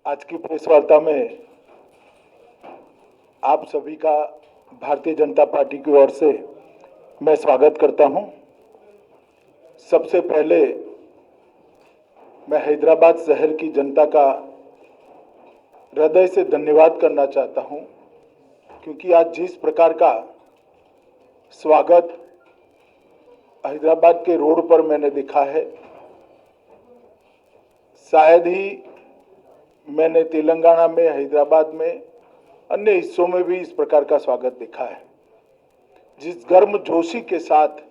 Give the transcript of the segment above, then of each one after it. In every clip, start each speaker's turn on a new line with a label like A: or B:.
A: आज की प्रेस वार्ता में आप सभी का भारतीय जनता पार्टी की ओर से मैं स्वागत करता हूं। सबसे पहले मैं हैदराबाद शहर की जनता का हृदय से धन्यवाद करना चाहता हूं, क्योंकि आज जिस प्रकार का स्वागत हैदराबाद के रोड पर मैंने देखा है, शायद ही मैंने तेलंगाना में, हैदराबाद में, अन्य हिस्सों में भी इस प्रकार का स्वागत देखा है। जिस गर्मजोशी के साथ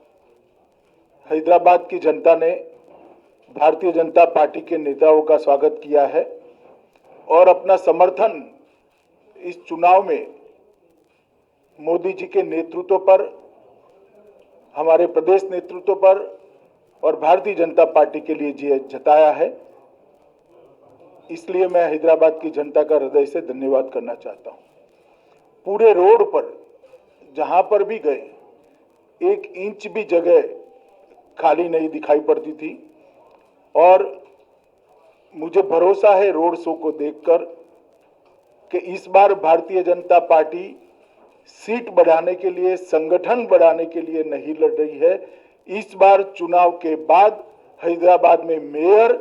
A: हैदराबाद की जनता ने भारतीय जनता पार्टी के नेताओं का स्वागत किया है और अपना समर्थन इस चुनाव में मोदी जी के नेतृत्व पर, हमारे प्रदेश नेतृत्व पर और भारतीय जनता पार्टी के लिए जताया है, इसलिए मैं हैदराबाद की जनता का हृदय से धन्यवाद करना चाहता हूं। पूरे रोड पर जहां पर भी गए, 1 इंच भी जगह खाली नहीं दिखाई पड़ती थी और मुझे भरोसा है रोड शो को देखकर कि इस बार भारतीय जनता पार्टी सीट बढ़ाने के लिए, संगठन बढ़ाने के लिए नहीं लड़ रही है। इस बार चुनाव के बाद हैदराबाद में मेयर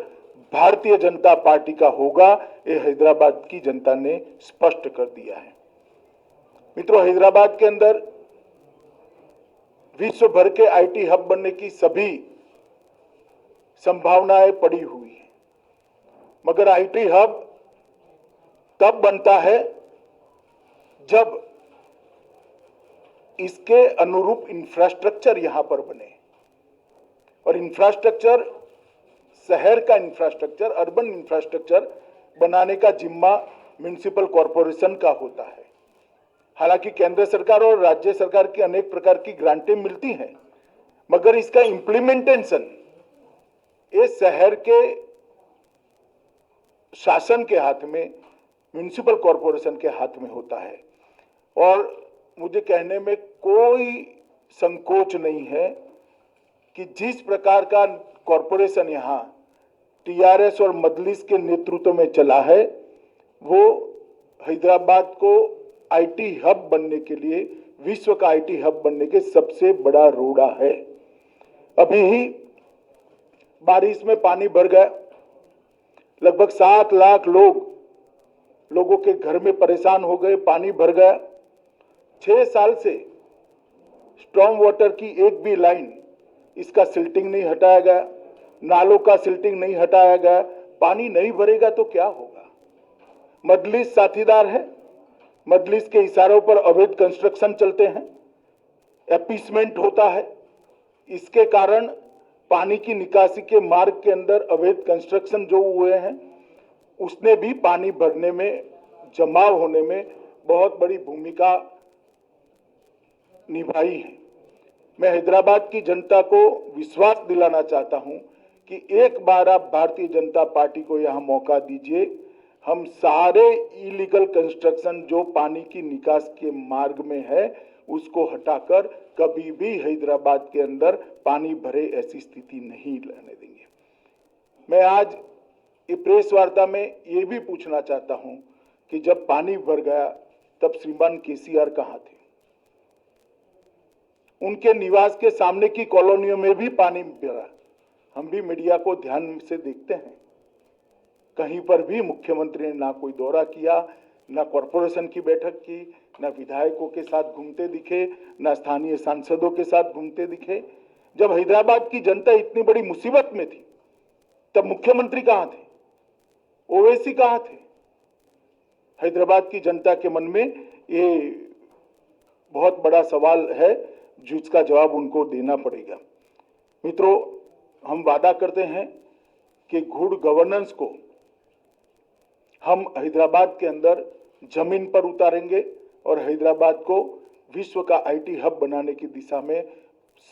A: भारतीय जनता पार्टी का होगा, ये हैदराबाद की जनता ने स्पष्ट कर दिया है। मित्रों, हैदराबाद के अंदर विश्व भर के आईटी हब बनने की सभी संभावनाएं पड़ी हुई हैं, मगर आईटी हब तब बनता है जब इसके अनुरूप इंफ्रास्ट्रक्चर यहां पर बने, और इंफ्रास्ट्रक्चर, शहर का इंफ्रास्ट्रक्चर, अर्बन इंफ्रास्ट्रक्चर बनाने का जिम्मा म्युनिसिपल कॉरपोरेशन का होता है। हालांकि केंद्र सरकार और राज्य सरकार की अनेक प्रकार की ग्रांटें मिलती हैं, मगर इसका इंप्लीमेंटेशन ये शहर के शासन के हाथ में, म्युनिसिपल कॉरपोरेशन के हाथ में होता है। और मुझे कहने में कोई संकोच नहीं है कि जिस प्रकार का कॉरपोरेशन यहाँ टीआरएस और मजलिस के नेतृत्व में चला है, वो हैदराबाद को आईटी हब बनने के लिए, विश्व का आईटी हब बनने के सबसे बड़ा रोड़ा है। अभी ही बारिश में पानी भर गया, लगभग 7 लाख लोगों के घर में परेशान हो गए, पानी भर गया। 6 साल से स्टॉर्म वाटर की एक भी लाइन, इसका सिल्टिंग नहीं हटाया गया, नालों का सिल्टिंग नहीं हटाया गया। पानी नहीं भरेगा तो क्या होगा? मजलिस साथीदार है, मजलिस के इशारों पर अवैध कंस्ट्रक्शन चलते हैं, एपीसमेंट होता है। इसके कारण पानी की निकासी के मार्ग के अंदर अवैध कंस्ट्रक्शन जो हुए हैं, उसने भी पानी भरने में, जमाव होने में बहुत बड़ी भूमिका निभाई है। मैं हैदराबाद की जनता को विश्वास दिलाना चाहता हूं कि एक बार आप भारतीय जनता पार्टी को यहां मौका दीजिए। हम सारे इलीगल कंस्ट्रक्शन जो पानी की निकास के मार्ग में है, उसको हटाकर कभी भी हैदराबाद के अंदर पानी भरे ऐसी स्थिति नहीं लाने देंगे। मैं आज ये प्रेस वार्ता में ये भी पूछना चाहता हूं कि जब पानी भर गया तब श्रीमान केसीआर कहां थे? उनके निवास के सामने की कॉलोनियों में भी पानी भरा। हम भी मीडिया को ध्यान से देखते हैं, कहीं पर भी मुख्यमंत्री ने ना कोई दौरा किया, ना कॉरपोरेशन की बैठक की, ना विधायकों के साथ घूमते दिखे, ना स्थानीय सांसदों के साथ घूमते दिखे। जब हैदराबाद की जनता इतनी बड़ी मुसीबत में थी, तब मुख्यमंत्री कहां थे? ओवैसी कहां थे? हैदराबाद की जनता के मन में ये बहुत बड़ा सवाल है, जिसका जवाब उनको देना पड़ेगा। मित्रों, हम वादा करते हैं कि गुड गवर्नेंस को हम हैदराबाद के अंदर जमीन पर उतारेंगे और हैदराबाद को विश्व का आईटी हब बनाने की दिशा में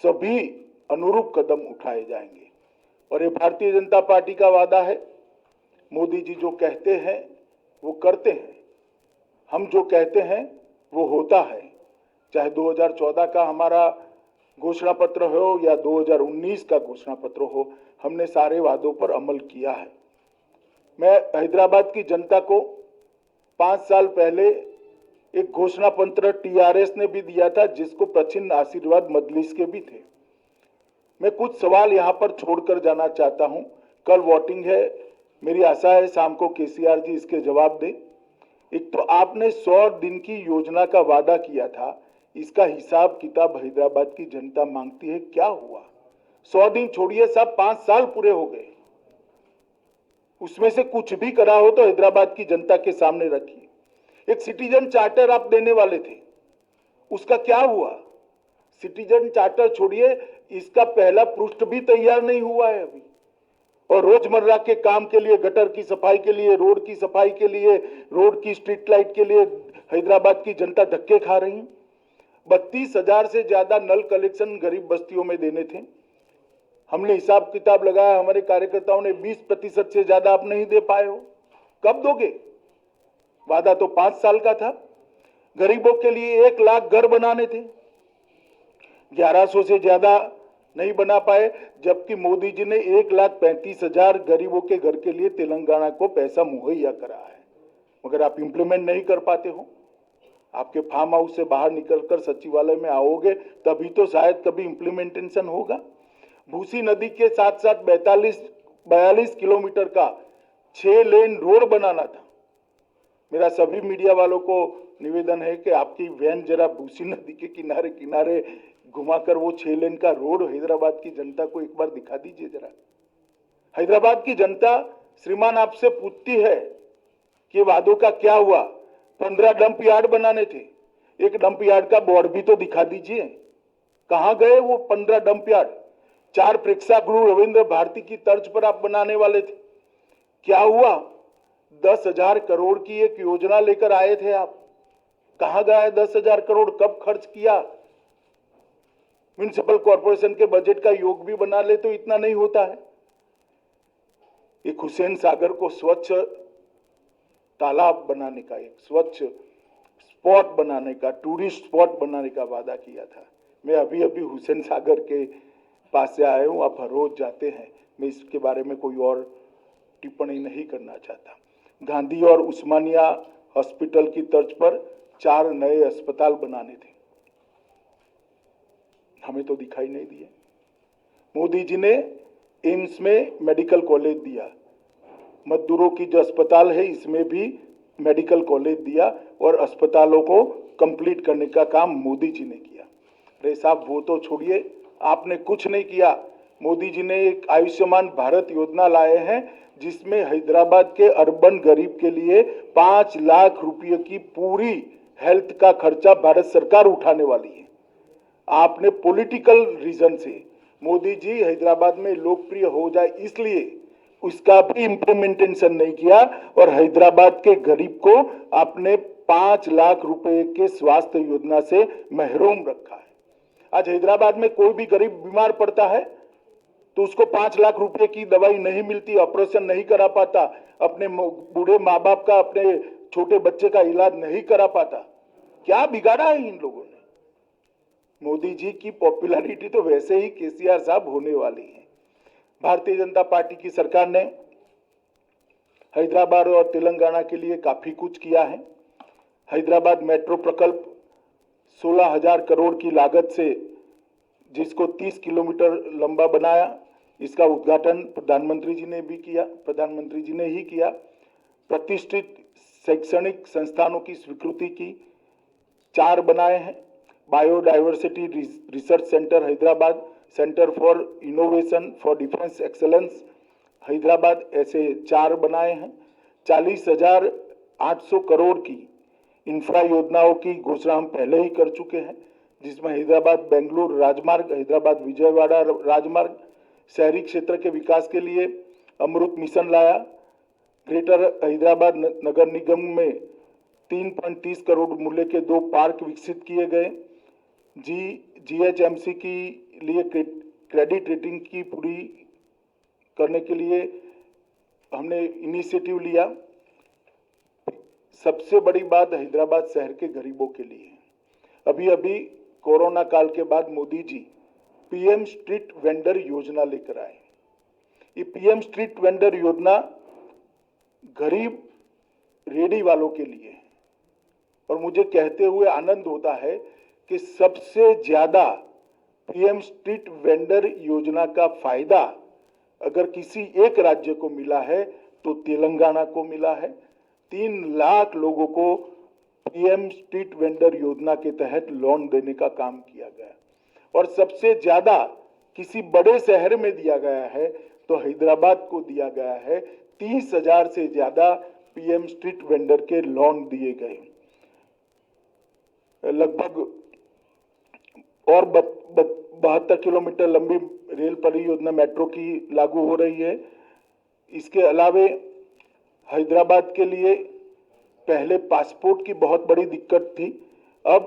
A: सभी अनुरूप कदम उठाए जाएंगे। और ये भारतीय जनता पार्टी का वादा है। मोदी जी जो कहते हैं वो करते हैं, हम जो कहते हैं वो होता है। चाहे 2014 का हमारा घोषणा पत्र हो या 2019 का घोषणा पत्र हो, हमने सारे वादों पर अमल किया है। मैं हैदराबाद की जनता को 5 साल पहले एक घोषणा पत्र टीआरएस ने भी दिया था, जिसको प्रचिन्न आशीर्वाद मजलिस के भी थे। मैं कुछ सवाल यहां पर छोड़कर जाना चाहता हूं। कल वोटिंग है, मेरी आशा है शाम को केसीआर जी इसके जवाब दें। एक तो आपने 100 दिन की योजना का वादा किया था, इसका हिसाब किताब हैदराबाद की जनता मांगती है। क्या हुआ? 100 दिन छोड़िए साहब, 5 साल पूरे हो गए। उसमें से कुछ भी करा हो तो हैदराबाद की जनता के सामने रखिए। एक सिटीजन चार्टर आप देने वाले थे, उसका क्या हुआ? सिटीजन चार्टर छोड़िए, इसका पहला पृष्ठ भी तैयार नहीं हुआ है अभी। और रोजमर्रा के काम के लिए, गटर की सफाई के लिए, रोड की सफाई के लिए, रोड की स्ट्रीट लाइट के लिए हैदराबाद की जनता धक्के खा रही है। 32,000 से ज्यादा नल कलेक्शन गरीब बस्तियों में देने थे। हमने हिसाब किताब लगाया, हमारे कार्यकर्ताओं ने 20% से ज्यादा आप नहीं दे पाए हो। कब दोगे? वादा तो 5 साल का था। गरीबों के लिए 1 लाख घर बनाने थे, 1100 से ज्यादा नहीं बना पाए, जबकि मोदी जी ने 1,35,000 गरीबों के घर के लिए तेलंगाना को पैसा मुहैया करा है, मगर आप इंप्लीमेंट नहीं कर पाते हो। आपके फार्म हाउस से बाहर निकलकर सचिवालय में आओगे तभी तो शायद कभी इंप्लीमेंटेशन होगा। भूसी नदी के साथ साथ 42 किलोमीटर का 6 लेन रोड बनाना था। मेरा सभी मीडिया वालों को निवेदन है कि आपकी वैन जरा भूसी नदी के किनारे किनारे घुमाकर वो 6 लेन का रोड हैदराबाद की जनता को एक बार दिखा दीजिए जरा। हैदराबाद की जनता श्रीमान आपसे पूछती है कि वादों का क्या हुआ। 15 डंप यार्ड बनाने थे, एक डंप यार्ड का बोर्ड भी तो दिखा दीजिए। कहां गए वो 15 डंप यार्ड? 4 प्रेक्षागृह रविंद्र भारती की तर्ज पर आप बनाने वाले थे, क्या हुआ? 10,000 करोड़ की एक योजना लेकर आए थे आप, कहां गए 10,000 करोड़? कब खर्च किया? म्युनिसिपल कॉर्पोरेशन के बजट का योग भी बना ले तो इतना नहीं होता है। एक हुसैन सागर को स्वच्छ तालाब बनाने का, एक स्वच्छ स्पॉट बनाने का, टूरिस्ट स्पॉट बनाने का वादा किया था। मैं अभी अभी हुसैन सागर के पास से आया हूं, आप हर रोज जाते हैं, मैं इसके बारे में कोई और टिप्पणी नहीं करना चाहता। गांधी और उस्मानिया हॉस्पिटल की तर्ज पर 4 नए अस्पताल बनाने थे, हमें तो दिखाई नहीं दिए। मोदी जी ने एम्स में मेडिकल कॉलेज दिया, मजदूरों की जो अस्पताल है इसमें भी मेडिकल कॉलेज दिया और अस्पतालों को कंप्लीट करने का काम मोदी जी ने किया। अरे साहब वो तो छोड़िए, आपने कुछ नहीं किया। मोदी जी ने एक आयुष्मान भारत योजना लाए हैं जिसमें हैदराबाद के अर्बन गरीब के लिए 5 लाख रुपए की पूरी हेल्थ का खर्चा भारत सरकार उठाने वाली है। आपने पॉलिटिकल रीजन से मोदी जी हैदराबाद में लोकप्रिय हो जाए इसलिए उसका भी इम्प्लीमेंटेशन नहीं किया और हैदराबाद के गरीब को आपने 5 लाख रुपए के स्वास्थ्य योजना से महरूम रखा है। आज हैदराबाद में कोई भी गरीब बीमार पड़ता है तो उसको 5 लाख रुपए की दवाई नहीं मिलती, ऑपरेशन नहीं करा पाता, अपने बूढ़े माँ बाप का, अपने छोटे बच्चे का इलाज नहीं करा पाता। क्या बिगाड़ा है इन लोगों ने? मोदी जी की पॉपुलैरिटी तो वैसे ही केसीआर साहब होने वाली है। भारतीय जनता पार्टी की सरकार ने हैदराबाद और तेलंगाना के लिए काफी कुछ किया है। हैदराबाद मेट्रो प्रकल्प 16,000 करोड़ की लागत से जिसको 30 किलोमीटर लंबा बनाया, इसका उद्घाटन प्रधानमंत्री जी ने भी किया, प्रधानमंत्री जी ने ही किया। प्रतिष्ठित शैक्षणिक संस्थानों की स्वीकृति की, 4 बनाए हैं। Biodiversity research centre Hyderabad, centre for innovation for defence excellence Hyderabad, ऐसे 4 बनाए हैं। 40,800 करोड़ की इंफ्रा योजनाओं की घोषणा हम पहले ही कर चुके हैं, जिसमें हैदराबाद बेंगलुरु राजमार्ग, हैदराबाद विजयवाड़ा राजमार्ग, शहरी क्षेत्र के विकास के लिए अमृत मिशन लाया। ग्रेटर हैदराबाद नगर निगम में 3.30 करोड़ मूल्य के 2 पार्क विकसित किए गए। जीएचएमसी की लिए क्रेडिट रेटिंग की पूरी करने के लिए हमने इनिशिएटिव लिया। सबसे बड़ी बात हैदराबाद शहर के गरीबों के लिए, अभी अभी कोरोना काल के बाद Modi ji PM street vendor योजना लेकर आए। ये पीएम स्ट्रीट वेंडर योजना गरीब रेडी वालों के लिए है। और मुझे कहते हुए आनंद होता है कि सबसे ज्यादा पीएम स्ट्रीट वेंडर योजना का फायदा अगर किसी एक राज्य को मिला है तो तेलंगाना को मिला है। 3 लाख लोगों को पीएम स्ट्रीट वेंडर योजना के तहत लोन देने का काम किया गया और सबसे ज्यादा किसी बड़े शहर में दिया गया है तो हैदराबाद को दिया गया है। 30,000 से ज्यादा पीएम स्ट्रीट वेंडर के लोन दिए गए। लगभग और 72 किलोमीटर लंबी रेल परियोजना मेट्रो की लागू हो रही है। इसके अलावे हैदराबाद के लिए पहले पासपोर्ट की बहुत बड़ी दिक्कत थी, अब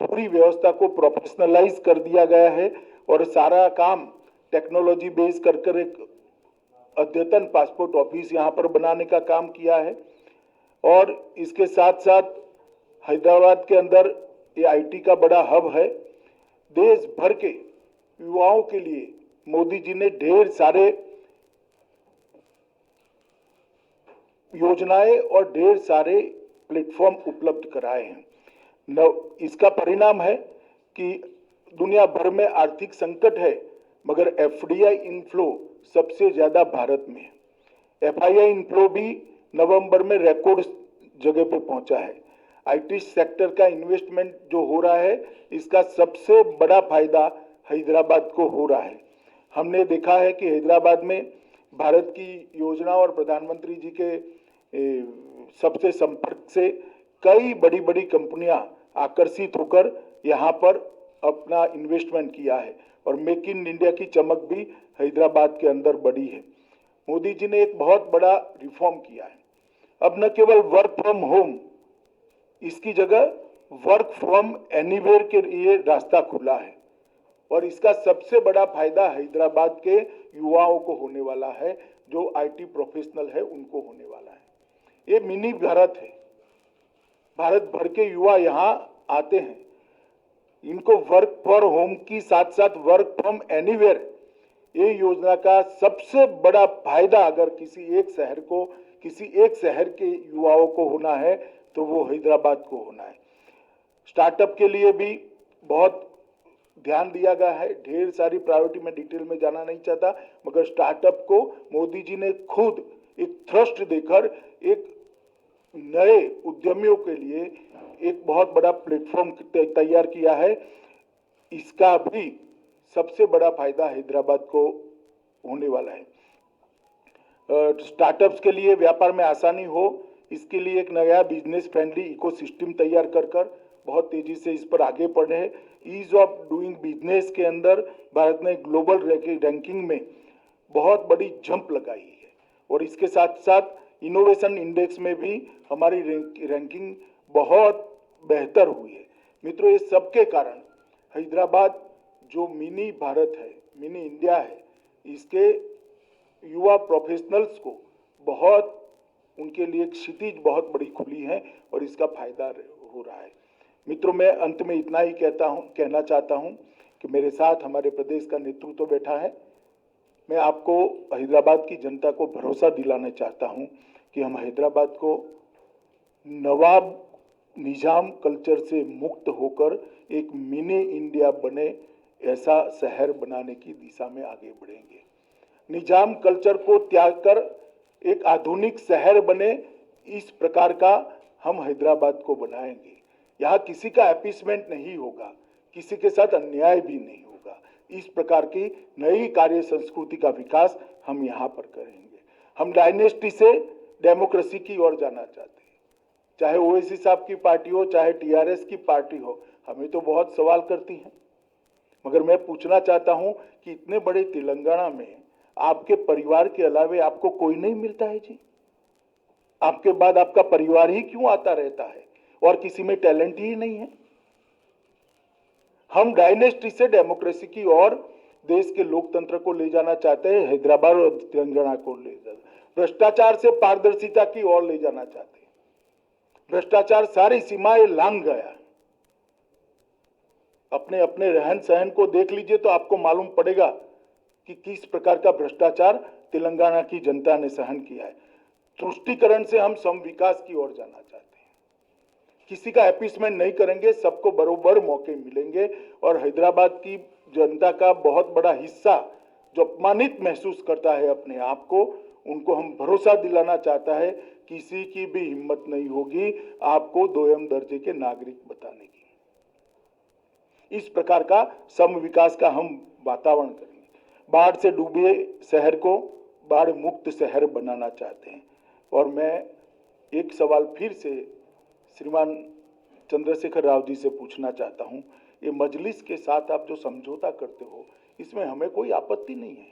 A: पूरी व्यवस्था को प्रोफेशनलाइज कर दिया गया है और सारा काम टेक्नोलॉजी बेस कर एक अद्यतन पासपोर्ट ऑफिस यहाँ पर बनाने का काम किया है। और इसके साथ साथ हैदराबाद के अंदर ये आईटी का बड़ा हब है। देश भर के युवाओं के लिए मोदी जी ने ढेर सारे योजनाएं और ढेर सारे प्लेटफॉर्म उपलब्ध कराए हैं। इसका परिणाम है कि दुनिया भर में आर्थिक संकट है मगर एफडीआई इनफ्लो सबसे ज्यादा भारत में है। एफआईआई इनफ्लो भी नवंबर में रिकॉर्ड जगह पे पहुंचा है। आईटी सेक्टर का इन्वेस्टमेंट जो हो रहा है इसका सबसे बड़ा फायदा हैदराबाद को हो रहा है। हमने देखा है कि हैदराबाद में भारत की योजना और प्रधानमंत्री जी के सबसे संपर्क से कई बड़ी बड़ी कंपनियां आकर्षित होकर यहां पर अपना इन्वेस्टमेंट किया है और मेक इन इंडिया की चमक भी हैदराबाद के अंदर बढ़ी है। मोदी जी ने एक बहुत बड़ा रिफॉर्म किया है। अब न केवल वर्क फ्रॉम होम, इसकी जगह वर्क फ्रॉम एनीवेयर के लिए रास्ता खुला है और इसका सबसे बड़ा फायदा हैदराबाद के युवाओं को होने वाला है। जो आईटी प्रोफेशनल है उनको होने वाला है। ये मिनी भारत है। भारत भर के युवा यहाँ आते हैं, इनको वर्क फॉर होम की साथ साथ वर्क फ्रॉम एनीवेयर ये योजना का सबसे बड़ा फायदा अगर किसी एक शहर के युवाओं को होना है तो वो हैदराबाद को होना है। स्टार्टअप के लिए भी बहुत ध्यान दिया गया है। ढेर सारी प्रायोरिटी में डिटेल में जाना नहीं चाहता मगर स्टार्टअप को मोदी जी ने खुद एक थ्रस्ट देकर एक नए उद्यमियों के लिए एक बहुत बड़ा प्लेटफॉर्म तैयार किया है। इसका भी सबसे बड़ा फायदा हैदराबाद को होने वाला है। स्टार्टअप्स के लिए व्यापार में आसानी हो इसके लिए एक नया बिजनेस फ्रेंडली इकोसिस्टम तैयार कर बहुत तेजी से इस पर आगे बढ़े हैं। ईज ऑफ डूइंग बिजनेस के अंदर भारत ने ग्लोबल रैंकिंग में बहुत बड़ी जंप लगाई है और इसके साथ साथ इनोवेशन इंडेक्स में भी हमारी रैंकिंग बहुत बेहतर हुई है। मित्रों, ये सबके कारण हैदराबाद जो मिनी भारत है, मिनी इंडिया है, इसके युवा प्रोफेशनल्स को बहुत उनके लिए क्षितिज बहुत बड़ी खुली है और इसका फायदा हो रहा है। मित्रों, मैं अंत में इतना ही कहना चाहता हूं कि मेरे साथ हमारे प्रदेश का नेतृत्व बैठा है। मैं आपको हैदराबाद की जनता को भरोसा दिलाना चाहता हूं कि हम हैदराबाद को नवाब निजाम कल्चर से मुक्त होकर एक मिनी इंडिया बने ऐसा शहर बनाने की दिशा में आगे बढ़ेंगे। निजाम कल्चर को त्याग कर एक आधुनिक शहर बने इस प्रकार का हम हैदराबाद को बनाएंगे। यहाँ किसी का अपीसमेंट नहीं होगा, किसी के साथ अन्याय भी नहीं होगा। इस प्रकार की नई कार्य संस्कृति का विकास हम यहाँ पर करेंगे। हम डायनेस्टी से डेमोक्रेसी की ओर जाना चाहते हैं। चाहे ओवैसी साहब की पार्टी हो, चाहे टीआरएस की पार्टी हो, हमें तो बहुत सवाल करती हैं। मगर मैं पूछना चाहता हूं कि इतने बड़े तेलंगाना में आपके परिवार के अलावे आपको कोई नहीं मिलता है जी? आपके बाद आपका परिवार ही क्यों आता रहता है और किसी में टैलेंट ही नहीं है? हम डायनेस्टी से डेमोक्रेसी की ओर देश के लोकतंत्र को ले जाना चाहते हैं, हैदराबाद और तेलंगाना को ले जाना, भ्रष्टाचार से पारदर्शिता की ओर ले जाना चाहते हैं। भ्रष्टाचार सारी सीमाएं लांघ गया। अपने अपने रहन सहन को देख लीजिए तो आपको मालूम पड़ेगा कि किस प्रकार का भ्रष्टाचार तेलंगाना की जनता ने सहन किया है। तुष्टीकरण से हम सम विकास की ओर जाना चाहते हैं। किसी का अपीसमेंट नहीं करेंगे, सबको बरोबर मौके मिलेंगे। और हैदराबाद की जनता का बहुत बड़ा हिस्सा जो अपमानित महसूस करता है अपने आप को, उनको हम भरोसा दिलाना चाहता है किसी की भी हिम्मत नहीं होगी आपको दोयम दर्जे के नागरिक बताने की। इस प्रकार का सम विकास का हम वातावरण करेंगे। बाढ़ से डूबे शहर को बाढ़ मुक्त शहर बनाना चाहते हैं। और मैं एक सवाल फिर से श्रीमान चंद्रशेखर राव जी से पूछना चाहता हूं, ये मजलिस के साथ आप जो समझौता करते हो, इसमें हमें कोई आपत्ति नहीं है,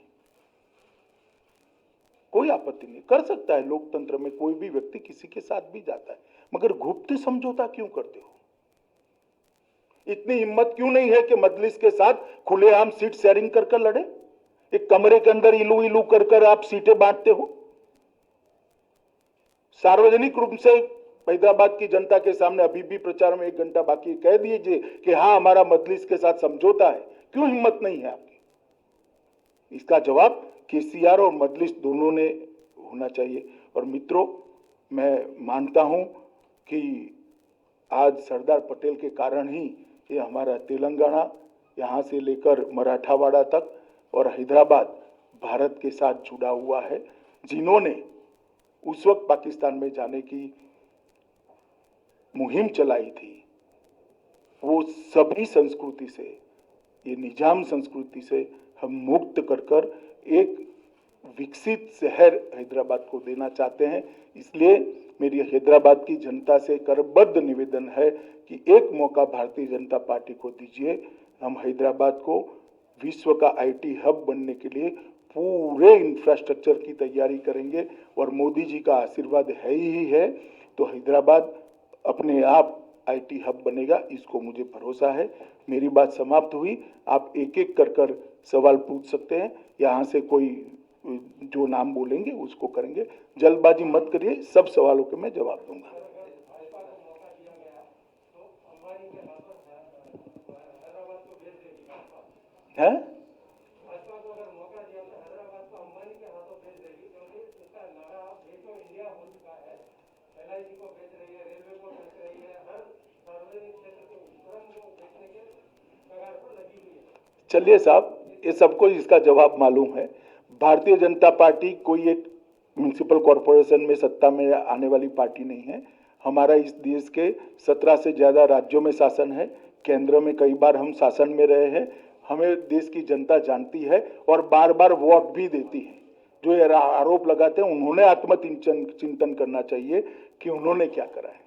A: कोई आपत्ति नहीं, कर सकता है। लोकतंत्र में कोई भी व्यक्ति किसी के साथ भी जाता है, मगर गुप्त समझौता क्यों करते हो? इतनी हिम्मत क्यों नहीं है कि मजलिस के साथ खुलेआम सीट शेयरिंग कर कर लड़े? एक कमरे के अंदर इलू इलू कर कर आप सीटें बांटते हो। सार्वजनिक रूप से हैदराबाद की जनता के सामने अभी भी प्रचार में 1 घंटा बाकी कह दीजिए कि हाँ हमारा मजलिस के साथ समझौता है। क्यों हिम्मत नहीं है आपकी? इसका जवाब केसीआर और मजलिस दोनों ने होना चाहिए। और मित्रों, मैं मानता हूं कि आज सरदार पटेल के कारण ही ये हमारा तेलंगाना यहाँ से लेकर मराठावाड़ा तक और हैदराबाद भारत के साथ जुड़ा हुआ है। जिन्होंने उस वक्त पाकिस्तान में जाने की मुहिम चलाई थी, वो सभी संस्कृति से, ये निजाम संस्कृति से हम मुक्त कर कर एक विकसित शहर हैदराबाद को देना चाहते हैं। इसलिए मेरी हैदराबाद की जनता से करबद्ध निवेदन है कि एक मौका भारतीय जनता पार्टी को दीजिए। हम हैदराबाद को विश्व का आईटी हब बनने के लिए पूरे इंफ्रास्ट्रक्चर की तैयारी करेंगे और मोदी जी का आशीर्वाद है ही है तो हैदराबाद अपने आप आईटी हब बनेगा, इसको मुझे भरोसा है। मेरी बात समाप्त हुई। आप एक एक कर सवाल पूछ सकते हैं। यहाँ से कोई जो नाम बोलेंगे उसको करेंगे। जल्दबाजी मत करिए, सब सवालों के मैं जवाब दूंगा। है? चलिए साहब, ये सबको इसका जवाब मालूम है। भारतीय जनता पार्टी कोई एक म्युनिसिपल कॉरपोरेशन में सत्ता में आने वाली पार्टी नहीं है। हमारा इस देश के 17 से ज्यादा राज्यों में शासन है, केंद्र में कई बार हम शासन में रहे हैं। हमें देश की जनता जानती है और बार बार वोट भी देती है। जो ये आरोप लगाते हैं उन्होंने आत्मचिंतन करना चाहिए कि उन्होंने क्या करा है।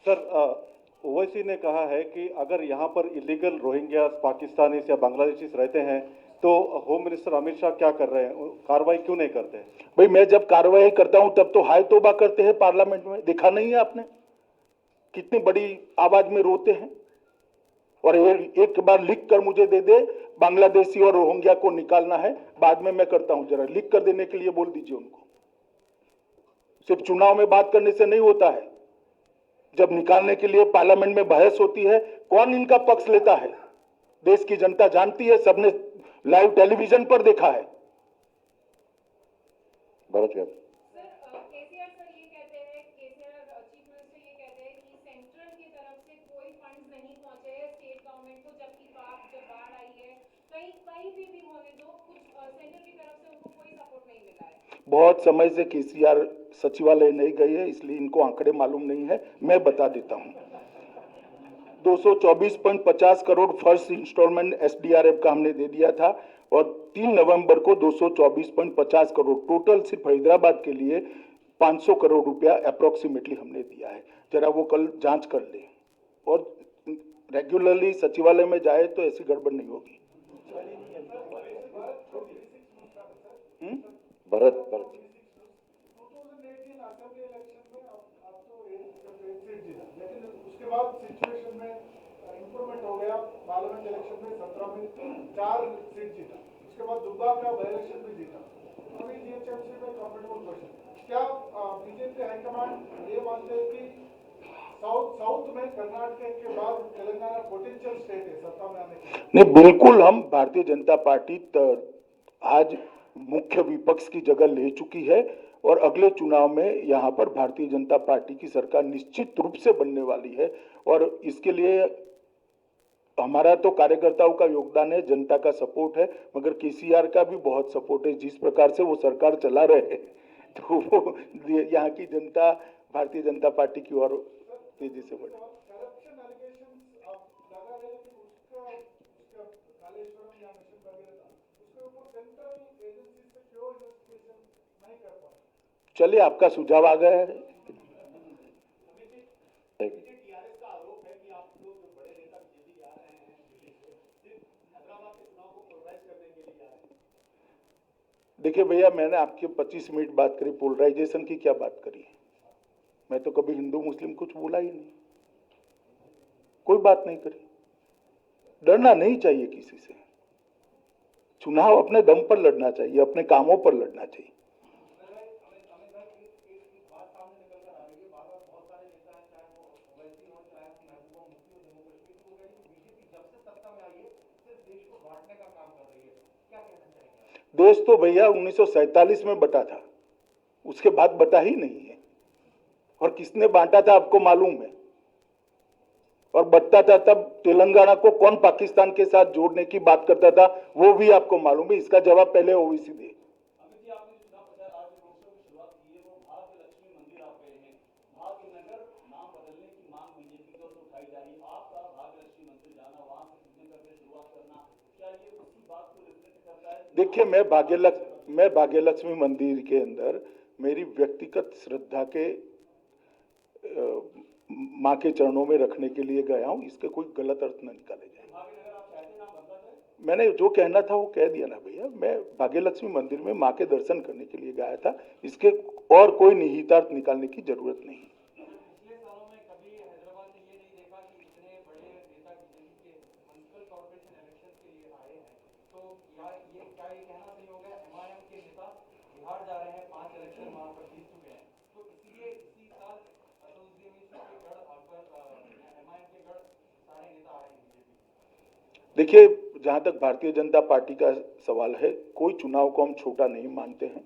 B: सर, ओवैसी ने कहा है कि अगर यहाँ पर इलीगल रोहिंग्या पाकिस्तानीज या बांग्लादेशीज रहते हैं तो होम मिनिस्टर अमित शाह क्या कर रहे हैं, कार्रवाई क्यों नहीं करते?
A: भाई मैं जब कार्रवाई करता हूं तब तो हाय तौबा करते हैं पार्लियामेंट में। देखा नहीं है आपने कितनी बड़ी आवाज में रोते हैं? और एक बार लिख कर मुझे दे दे, बांग्लादेशी और रोहिंग्या को निकालना है, बाद में मैं करता हूं। जरा लिख कर देने के लिए बोल दीजिए उनको। सिर्फ चुनाव में बात करने से नहीं होता है, जब निकालने के लिए पार्लियामेंट में बहस होती है, कौन इनका पक्ष लेता है देश की जनता जानती है, सबने लाइव टेलीविजन पर देखा है।
C: भरत
D: केसीआर सर ये कहते हैं, केसीआर चीफ मिनिस्टर ये कहते हैं कि सेंट्रल की तरफ से कोई फंड्स नहीं पहुंचे हैं स्टेट गवर्नमेंट को, जबकि जब बाढ़ आई है कहीं भी होने दो, कुछ सेंट्रल की तरफ से उनको कोई सपोर्ट नहीं मिला है।
A: बहुत समय से केसीआर सचिवालय नहीं गई है, इसलिए इनको आंकड़े मालूम नहीं है। मैं बता देता हूं, 224.50 करोड़ फर्स्ट इंस्टॉलमेंट एसडीआरएफ का हमने दे दिया था और 3 नवंबर को 224.50 करोड़ टोटल सिर्फ हैदराबाद के लिए 500 करोड़ रुपया अप्रोक्सीमेटली हमने दिया है। जरा वो कल जांच कर ले और रेगुलरली सचिवालय में जाए तो ऐसी गड़बड़ नहीं होगी।
C: भरत
E: उसके बाद सिचुएशन में इंप्रूवमेंट हो गया। पार्लियामेंट इलेक्शन में 17 में 4 सीट जीता, उसके बाद दुब्बा का बाई इलेक्शन में जीता। अभी जीएचएमसी में कंफर्टेबल क्वेश्चन, क्या बीजेपी हाईकमांड ये मानते हैं कि साउथ में कर्नाटक के बाद तेलंगाना पोटेंशियल स्टेट है सत्ता में आने के?
A: नहीं, बिल्कुल। हम भारतीय जनता पार्टी आज मुख्य विपक्ष की जगह ले चुकी है और अगले चुनाव में यहाँ पर भारतीय जनता पार्टी की सरकार निश्चित रूप से बनने वाली है। और इसके लिए हमारा तो कार्यकर्ताओं का योगदान है, जनता का सपोर्ट है, मगर केसीआर का भी बहुत सपोर्ट है। जिस प्रकार से वो सरकार चला रहे हैं तो वो यहाँ की जनता भारतीय जनता पार्टी की ओर तेजी से बढ़े।
E: करप्शन एलिगेशंस आप लगा रहे हैं कि उसका कालेश्वरम या मिशन वगैरह था, उसके ऊपर सेंट्रल एजेंसी से क्यों इन्वेस्टिगेशन नहीं कर पा रहे?
A: चलिए, आपका सुझाव आ गया है। देखिए भैया, मैंने आपके 25 मिनट बात करी, पोलराइजेशन की क्या बात करी है? मैं तो कभी हिंदू मुस्लिम कुछ बोला ही नहीं, कोई बात नहीं करी। डरना नहीं चाहिए किसी से, चुनाव अपने दम पर लड़ना चाहिए, अपने कामों पर लड़ना चाहिए। देश तो भैया 1947 में बटा था, उसके बाद बटा ही नहीं है। और किसने बांटा था आपको मालूम है? और बटता था तब तेलंगाना को कौन पाकिस्तान के साथ जोड़ने की बात करता था, वो भी आपको मालूम है। इसका जवाब पहले ओवैसी दे। देखिए, मैं भाग्यलक्ष्मी मंदिर के अंदर मेरी व्यक्तिगत श्रद्धा के माँ के चरणों में रखने के लिए गया हूँ। इसके कोई गलत अर्थ न निकाले जाए। मैंने जो कहना था वो कह दिया ना भैया। मैं भाग्यलक्ष्मी मंदिर में माँ के दर्शन करने के लिए गया था, इसके और कोई निहितार्थ निकालने की जरूरत नहीं।
C: पिछले सालों में कभी हैदराबाद ने ये नहीं देखा कि इतने बड़े नेता बीजेपी के म्युनिसिपल कॉर्पोरेशन इलेक्शन के लिए आए हैं, तो यार ये क्या ये कहना सही होगा? एमआईएम के नेता बिहार जा रहे हैं, 5 इलेक्शन वहां पर जीत चुके हैं, तो इसलिए इसी साल असदुद्दीन के गढ़ एमआईएम के गढ़ सारे नेता आ रहे हैं बीजेपी।
A: देखिए, जहाँ तक भारतीय जनता पार्टी का सवाल है, कोई चुनाव को हम छोटा नहीं मानते हैं।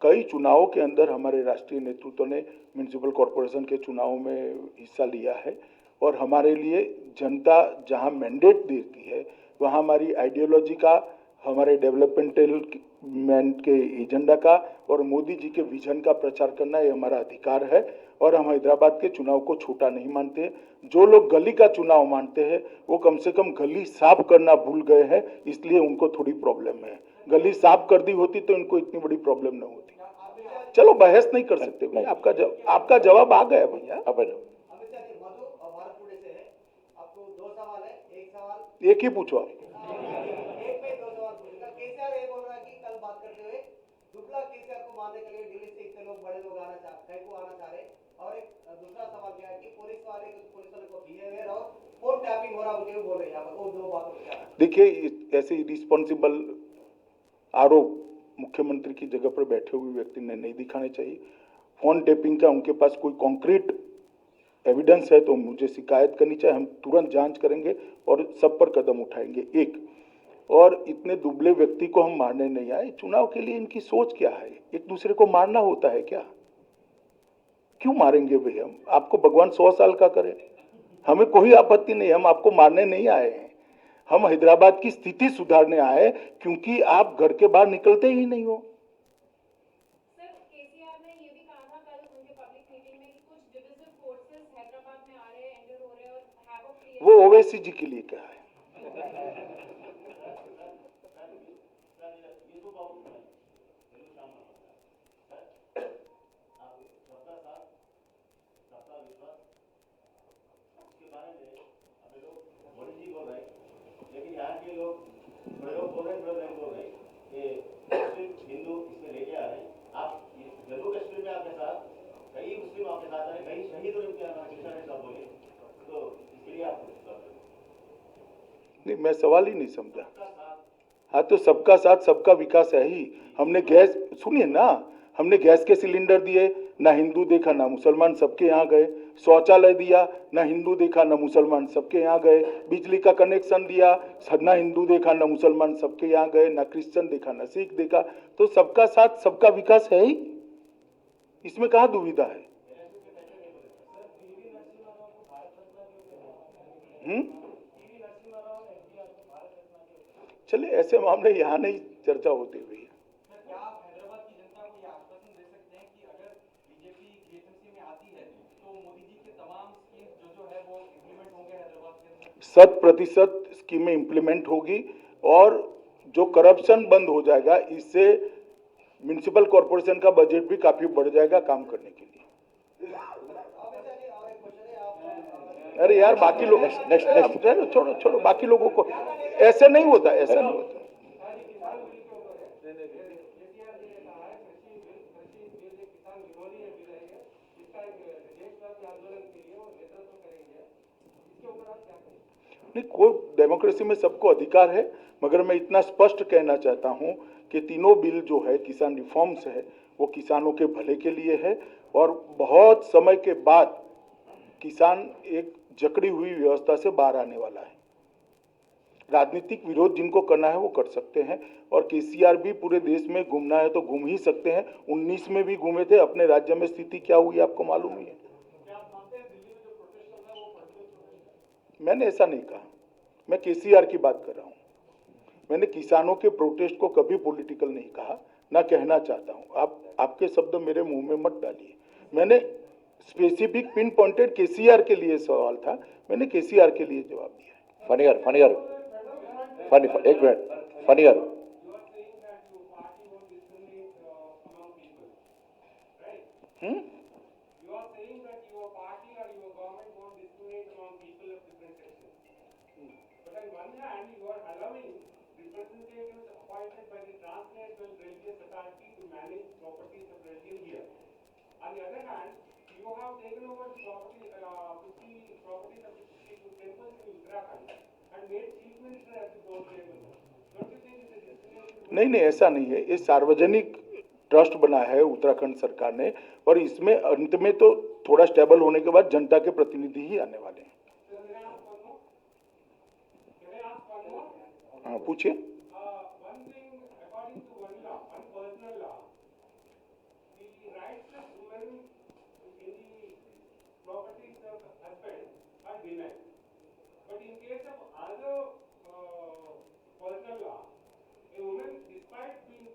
A: कई चुनावों के अंदर हमारे राष्ट्रीय नेतृत्व ने म्युनिसिपल कॉरपोरेशन के चुनाव में हिस्सा लिया है, और हमारे लिए जनता जहाँ मैंडेट देती है वहाँ हमारी आइडियोलॉजी का, हमारे डेवलपमेंट के एजेंडा का और मोदी जी के विजन का प्रचार करना ये हमारा अधिकार है। और हम हैदराबाद के चुनाव को छोटा नहीं मानते। जो लोग गली का चुनाव मानते हैं वो कम से कम गली साफ करना भूल गए हैं, इसलिए उनको थोड़ी प्रॉब्लम है। गली साफ कर दी होती तो इनको इतनी बड़ी प्रॉब्लम न होती। चलो, बहस नहीं कर सकते भैया। आपका जवाब आ गया भैया। अब एक ही पूछो आप। देखिए, ऐसे इरिस्पॉन्सिबल आरोप मुख्यमंत्री की जगह पर बैठे हुए व्यक्ति ने नहीं दिखाने चाहिए। फोन टैपिंग का उनके पास कोई कॉन्क्रीट एविडेंस है तो मुझे शिकायत करनी चाहिए, हम तुरंत जांच करेंगे और सब पर कदम उठाएंगे। एक और इतने दुबले व्यक्ति को हम मारने नहीं आए। चुनाव के लिए इनकी सोच क्या है? एक दूसरे को मारना होता है क्या? क्यों मारेंगे भैया? हम आपको भगवान 100 साल का करे, हमें कोई आपत्ति नहीं। हम आपको मारने नहीं आए हैं, हम हैदराबाद की स्थिति सुधारने आए, क्योंकि आप घर के बाहर निकलते ही नहीं हो।
D: सर, केसीआर ने ये भी कहा था कल उनके पब्लिक मीटिंग में कि कुछ डिविजिव फोर्सेस हैदराबाद में आ रहे हैं, एंटर हो रहे हैं और हैवॉक क्रिएट।
A: वो ओवैसी जी के लिए क्या है?
F: लेकिन यहाँ के लोग बड़े लोग बोल रहे हैं कि मुस्लिम हिंदू इसमें लेके आ रहे हैं। आप जम्मू कश्मीर में आपके साथ कई मुस्लिम आपके साथ आ रहे, कई शहीद हुए बोले, तो इसके लिए आप
A: नहीं, मैं सवाल ही नहीं समझा। हाँ, तो सबका साथ सबका विकास है ही। हमने गैस, सुनिए ना, हमने गैस के सिलेंडर दिए, ना हिंदू देखा ना मुसलमान, सबके यहाँ गए। शौचालय दिया, ना हिंदू देखा ना मुसलमान, सबके यहाँ गए। बिजली का कनेक्शन दिया, ना हिंदू देखा ना मुसलमान, सबके यहाँ गए। ना क्रिश्चियन देखा ना सिख देखा। तो सबका साथ सबका विकास है ही। इसमें कहाँ दुविधा है? चलिए, ऐसे मामले यहाँ नहीं चर्चा होती हुई है।
C: क्या आप हैदराबाद की जनता को यह आश्वासन दे सकते हैं कि अगर बीजेपी जीएचएमसी में आती है तो मोदी जी के तमाम स्कीम जो है वो इम्प्लीमेंट होंगे हैदराबाद के अंदर?
A: 100% स्कीमें इम्प्लीमेंट होगी और जो करप्शन बंद हो जाएगा, इससे म्युनिसिपल कॉरपोरेशन का बजट भी काफी बढ़ जाएगा काम करने के लिए। अरे यार, बाकी लोग नेक्स्ट छोड़ो छोड़ो, बाकी लोगों को ऐसे नहीं होता, ऐसा नहीं होता। नहीं, कोई डेमोक्रेसी में सबको अधिकार है, मगर मैं इतना स्पष्ट कहना चाहता हूं कि तीनों बिल जो है किसान रिफॉर्म्स है वो किसानों के भले के लिए है और बहुत समय के बाद किसान एक जकड़ी हुई व्यवस्था से बाहर आने वाला है। राजनीतिक विरोध जिनको करना है वो कर सकते हैं और केसीआर भी पूरे देश में घूमना है तो घूम ही सकते हैं। 19 में भी घूमे थे, अपने राज्य में स्थिति क्या हुई आपको मालूम ही है। मैंने ऐसा नहीं कहा, मैं केसीआर की बात कर रहा हूं। मैंने किसानों के प्रोटेस्ट को कभी पॉलिटिकल नहीं कहा, ना कहना चाहता हूं। आप आपके शब्द मेरे मुंह में मत डालिए। मैंने स्पेसिफिक पिन पॉइंटेड केसीआर के लिए सवाल था, मैंने केसीआर के लिए जवाब दिया।
G: फनीगर एक minute, फनीगर
C: You are saying that your party or your government won't discriminate among people of different sections. But on one hand, you are allowing representatives appointed by the transnational religious authority to manage properties of religion here. On the other hand, you have taken over the property, 50 properties of 52 temples in Uttarakhand and made chief minister at the board table. Don't you think this is discrimination?
A: नहीं, ऐसा नहीं है। ये सार्वजनिक trust बना है उत्तराखंड सरकार ने और इसमें अंत में तो थोड़ा स्टेबल होने के बाद जनता के प्रतिनिधि ही आने वाले हैं। हाँ, पूछिए।
C: One thing, according to one law, one personal law, the rights of women in the properties of husband are denied. But in case of other personal law, a woman, despite being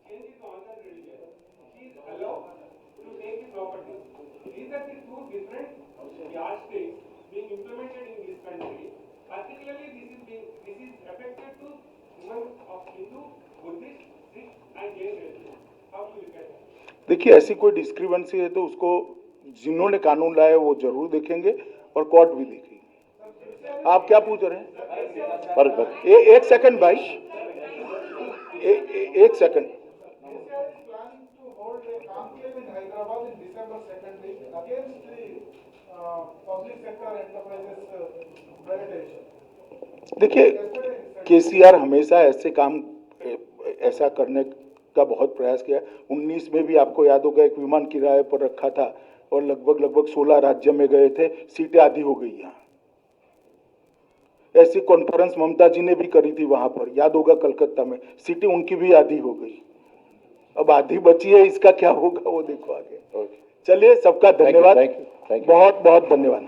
C: changed to another religion, she is allowed to take the property. These are the two different yardsticks being implemented in this country. Particularly, this is affected to women of Hindu, Buddhist, Sikh and Jain religion. How do you look at that?
A: देखिए, ऐसी कोई discrepancy है तो उसको जिन्होंने कानून लाया वो जरूर देखेंगे और कोर्ट भी देखेगी। आप क्या पूछ रहे हैं? एक सेकंड भाई, एक second.
E: Hyderabad in December 2nd week against the public sector enterprises privatization.
A: देखिए, केसीआर हमेशा ऐसे काम ऐसा करने का बहुत प्रयास किया। 19 में भी आपको याद होगा एक विमान किराए पर रखा था और लगभग 16 राज्य में गए थे, सीटें आधी हो गई यहाँ। ऐसी कॉन्फ्रेंस ममता जी ने भी करी थी वहां पर, याद होगा कलकत्ता में, सीटें उनकी भी आधी हो गई। अब आधी बची है, इसका क्या होगा वो देखो आगे। चलिए, सबका धन्यवाद, बहुत बहुत धन्यवाद।